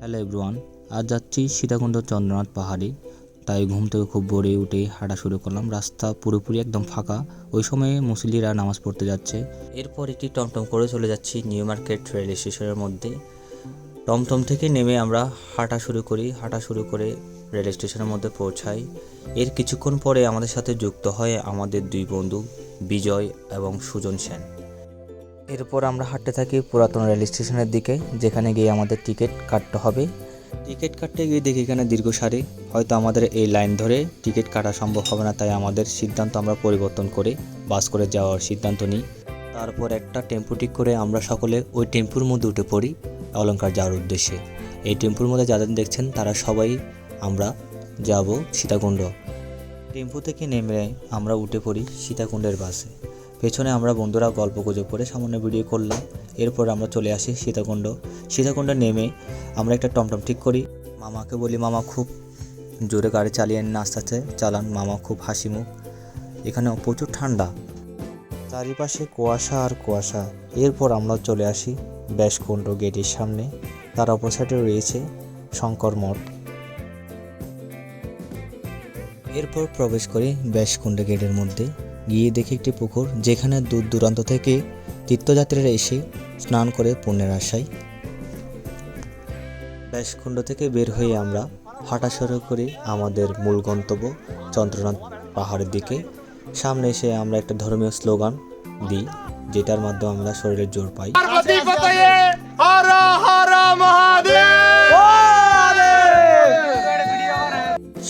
Hello everyone, আজ যাচ্ছি সীতাকুণ্ড চন্দ্রনাথ পাহাড়ে। তাই ঘুম থেকে খুব ভোরে উঠে হাঁটা শুরু করলাম। রাস্তা পুরোপুরি একদম ফাঁকা। ওই সময়ে মুসল্লিরা নামাজ পড়তে যাচ্ছে। এরপর একটি টমটম করে চলে যাচ্ছি নিউ মার্কেট রেল স্টেশনের মধ্যে। টমটম থেকে নেমে আমরা হাঁটা শুরু করি। হাঁটা শুরু করে রেল স্টেশনের মধ্যে পৌঁছাই। এর কিছুক্ষণ পরে আমাদের সাথে যুক্ত হয় আমাদের দুই বন্ধু বিজয় এবং সুজন সেন। এরপর আমরা হাঁটতে থাকি পুরাতন রেল স্টেশনের দিকে, যেখানে গিয়ে আমাদের টিকিট কাটতে হবে। টিকিট কাটতে গিয়ে দেখি এখানে দীর্ঘ সারি। হয়তো আমাদের এই লাইন ধরে টিকিট কাটা সম্ভব হবে না, তাই আমাদের সিদ্ধান্ত আমরা পরিবর্তন করে বাস করে যাওয়ার সিদ্ধান্ত নিই। তারপর একটা টেম্পু ঠিক করে আমরা সকলে ওই টেম্পুর মধ্যে উঠে পড়ি অলংকার যাওয়ার উদ্দেশ্যে। এই টেম্পুর মধ্যে যাদের দেখছেন তারা সবাই আমরা যাব সীতাকুণ্ড। টেম্পু থেকে নেমে আমরা উঠে পড়ি সীতাকুণ্ডের বাসে। পেছনে আমরা বন্ধুরা গল্প গুজব করে সামান্য ভিডিও করলাম। এরপর আমরা চলে আসি সীতাকুণ্ডে নেমে আমরা একটা টমটম ঠিক করি। মামাকে বলি, মামা খুব জোরে গাড়ি চালিয়ে না, আস্তে আস্তে চালান। মামা খুব হাসি মুখ। এখানে প্রচুর ঠান্ডা, চারিপাশে কুয়াশা আর কুয়াশা। এরপর আমরা চলে আসি ব্যাসকুণ্ড গেটের সামনে। তার অপর সাইডে রয়েছে শঙ্কর মঠ। এরপর প্রবেশ করি ব্যাসকুণ্ড গেটের মধ্যে। গিয়ে দেখি একটি পুকুর, যেখানে দূর দূরান্ত থেকে তীর্থযাত্রীরা এসে স্নান করে পুণ্যের আশায়। ব্যাসকুণ্ড থেকে বের হয়ে আমরা হাঁটা শুরু করি আমাদের মূল গন্তব্য চন্দ্রনাথ পাহাড়ের দিকে। সামনে এসে আমরা একটা ধর্মীয় স্লোগান দিই, যেটার মাধ্যমে আমরা শরীরের জোর পাই।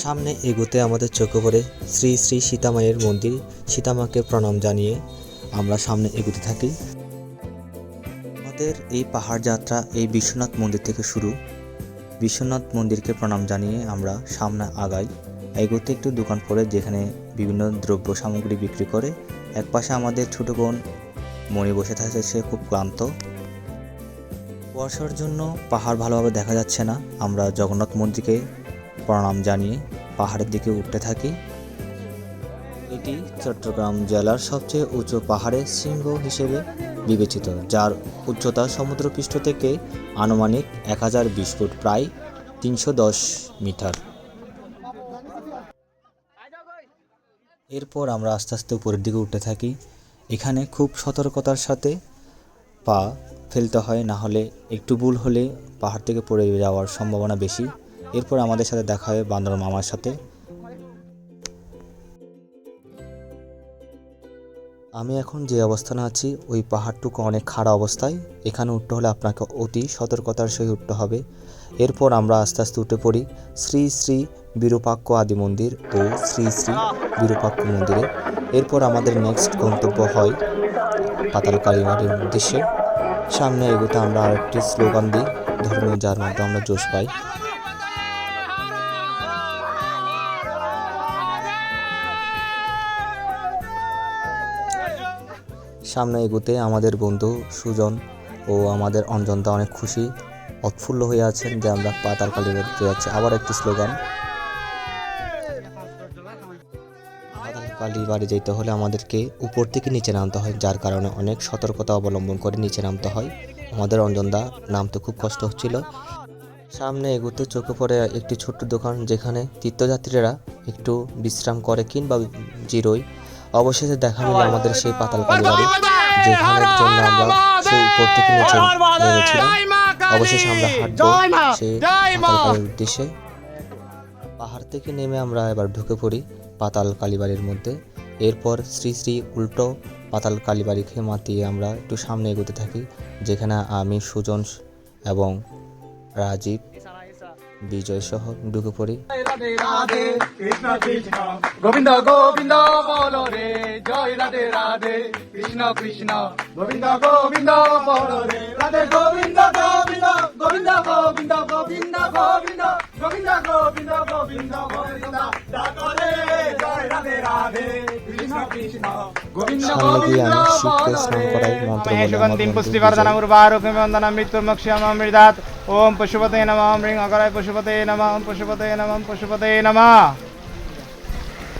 সামনে এগোতে আমাদের চোখে পড়ে শ্রী শ্রী সীতামায়ের মন্দির। সীতামাকে প্রণাম জানিয়ে আমরা সামনে এগোতে থাকি। আমাদের এই পাহাড় যাত্রা এই বিশ্বনাথ মন্দির থেকে শুরু। বিশ্বনাথ মন্দিরকে প্রণাম জানিয়ে আমরা সামনে আগাই। এগোতে একটু দোকান পড়ে, যেখানে বিভিন্ন দ্রব্য সামগ্রী বিক্রি করে। এক পাশে আমাদের ছোট বোন মণি বসে থাকে, সে খুব ক্লান্ত। কুয়াশার জন্য পাহাড় ভালোভাবে দেখা যাচ্ছে না। আমরা জগন্নাথ মন্দিরকে প্রণাম জানিয়ে পাহাড়ের দিকে উঠতে থাকি। এটি চট্টগ্রাম জেলার সবচেয়ে উঁচু পাহাড়ের শৃঙ্গ হিসেবে বিবেচিত, যার উচ্চতা সমুদ্রপৃষ্ঠ থেকে আনুমানিক 1020 ফুট, প্রায় 310 মিটার। এরপর আমরা আস্তে আস্তে উপরের দিকে উঠতে থাকি। এখানে খুব সতর্কতার সাথে পা ফেলতে হয়, না হলে একটু ভুল হলে পাহাড় থেকে পড়ে যাওয়ার সম্ভাবনা বেশি। এরপর আমাদের সাথে দেখা হয় বান্দর মামার সাথে। আমি এখন যে অবস্থানে আছি ওই পাহাড়টুকু অনেক খাড়া অবস্থায়। এখানে উঠতে হলে আপনাকে অতি সতর্কতার সহিত উঠতে হবে। এরপর আমরা আস্তে আস্তে উঠে পড়ি শ্রী শ্রী বিরূপাক্ষ আদি মন্দির ও শ্রী শ্রী বিরূপাক্ষ মন্দিরে। এরপর আমাদের নেক্সট গন্তব্য হয় পাতাল কালীবাড়ির উদ্দেশ্যে। সামনে এগোতে আমরা আরেকটি স্লোগান দিই ধর্মীয়, যার মধ্যে আমরা জোশ পাই। সামনে এগোতে আমাদের বন্ধু সুজন ও আমাদের অঞ্জনদা অনেক খুশি, উৎফুল্ল হয়ে আছেন যে আমরা পাতাল কালীবাড়িতে যাচ্ছি। আবার একটি স্লোগান। পাতাল কালীবাড়ি যেতে হলে আমাদেরকে উপর থেকে নিচে নামতে হয়, যার কারণে অনেক সতর্কতা অবলম্বন করে নিচে নামতে হয়। আমাদের অঞ্জনদা নামতে খুব কষ্ট হচ্ছিল। সামনে এগোতে চোখে পড়ে একটি ছোট্ট দোকান, যেখানে তীর্থযাত্রীরা একটু বিশ্রাম করে কিংবা জিরোয়। অবশেষে দেখা মিলে আমাদের সেই পাতাল কালীবাড়ি, যেখানের জন্য আমরা সেই উপর থেকে নিচে নেমেছিলাম। অবশেষে আমরা হাঁটবো সেই পাতাল কালীর উদ্দেশ্যে। পাহাড় থেকে নেমে আমরা এবার ঢুকে পড়ি পাতাল কালীবাড়ির মধ্যে। এরপর শ্রী শ্রী উল্টো পাতাল কালীবাড়িকে মাতিয়ে আমরা একটু সামনে এগোতে থাকি, যেখানে আমি, সুজন এবং রাজীব, বিজয় সহ ঢুকে পড়ি। গোবিন্দ গোবিন্দ বলো রে, জয় রাধে রাধে, কৃষ্ণ কৃষ্ণ গোবিন্দ গোবিন্দ বলো রে, রাধে গোবিন্দ গোবিন্দ গোবিন্দ গোবিন্দ গোবিন্দ গোবিন্দ গোবিন্দ গোবিন্দ গোবিন্দ গোবিন্দ ডাকরে, জয় রাধে রাধে, কৃষ্ণ কৃষ্ণ গোবিন্দ গোবিন্দ সুগন্ধিম পুষ্টিবর্ধনম উর্বারুকমিম বন্দনাম মৃত্যুর্মোক্ষামৃ মৃদাৎ। ওম পশুপতে নমঃ, রিং অকারায় পশুপতে নমঃ, পশুপতে নমঃ, পশুপতে নমঃ।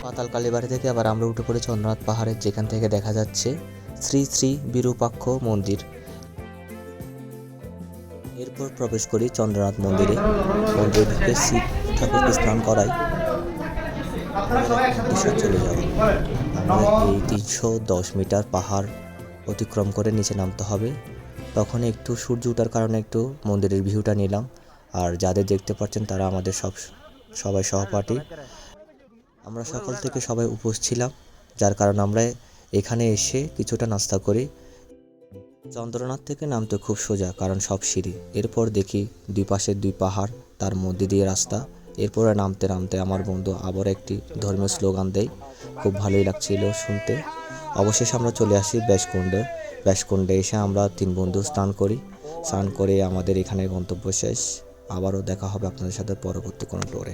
পাতাল কালীবাড়ি থেকে আবার আমরা উঠে পড়ে চন্দ্রনাথ পাহাড়ে, যেখান থেকে দেখা যাচ্ছে শ্রী শ্রী বিরূপাক্ষ মন্দির। এরপর প্রবেশ করি চন্দ্রনাথ মন্দিরে। মন্দিরে ঢুকে শিব ঠাকুরকে স্নান করাই চলে যাওয়া। আমরা এই 310 মিটার পাহাড় অতিক্রম করে নিচে নামতে হবে। তখন একটু সূর্য ওঠার কারণে একটু মন্দিরের ভিউটা নিলাম। আর যাদের দেখতে পাচ্ছেন তারা আমাদের সবাই সহপাঠী। আমরা সকাল থেকে সবাই উপোস ছিলাম, যার কারণে আমরা এখানে এসে কিছুটা নাস্তা করি। চন্দ্রনাথ থেকে নামতে খুব সোজা, কারণ সব সিঁড়ি। এরপর দেখি দুই পাশে দুই পাহাড়, তার মধ্যে দিয়ে রাস্তা। এরপরে নামতে নামতে আমার বন্ধু আবার একটি ধর্মীয় স্লোগান দেয়, খুব ভালোই লাগছিল শুনতে। অবশেষে আমরা চলে আসি ব্যাসকুণ্ডে এসে আমরা 3 বন্ধু স্নান করে আমাদের এখানে গন্তব্য শেষ। আবারও দেখা হবে আপনাদের সাথে পরবর্তী কোনো টোরে।